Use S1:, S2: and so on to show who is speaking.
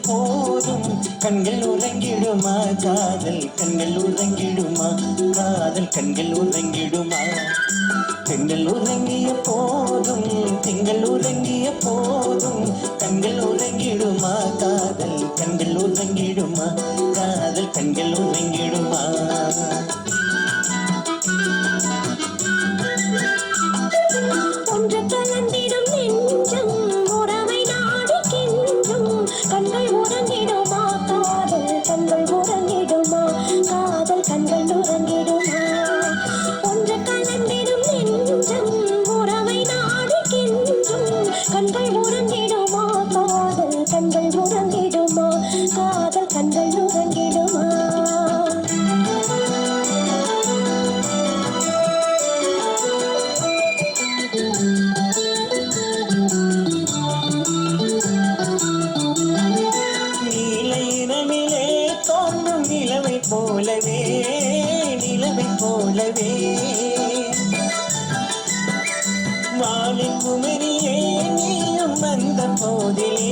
S1: போதும் கண்கள் உறங்கிடுமா காதல் கண்கள் உறங்கிடுமா காதல் கண்கள் உறங்கிடுமா பெண்கள் உறங்கிய போதும் திங்கள் உறங்கிய போதும் கண்கள் உறங்கிடுமா காதல் கண்கள் உறங்கிடுமா காதல் கண்கள் உறங்கிடுமா
S2: ஒன்று கலந்திடும் நெஞ்சம் உறவை நாடி கெஞ்சும் கண்கள் உறங்கிடுமா காதல் கண்கள் உறங்கிடுமா காதல் கண்கள் உறங்கிடுமா ஒன்று கலந்திடும் நெஞ்சம் உறவை நாடி கெஞ்சும் கண்கள் உறங்கிடுமா காதல் கண்கள் உறங்கிடுமா காதல் கண்கள் உறங்கிடுமா
S1: போலவே நிலவை போலவே வானின் குமரியே நீயும் வந்த போதிலே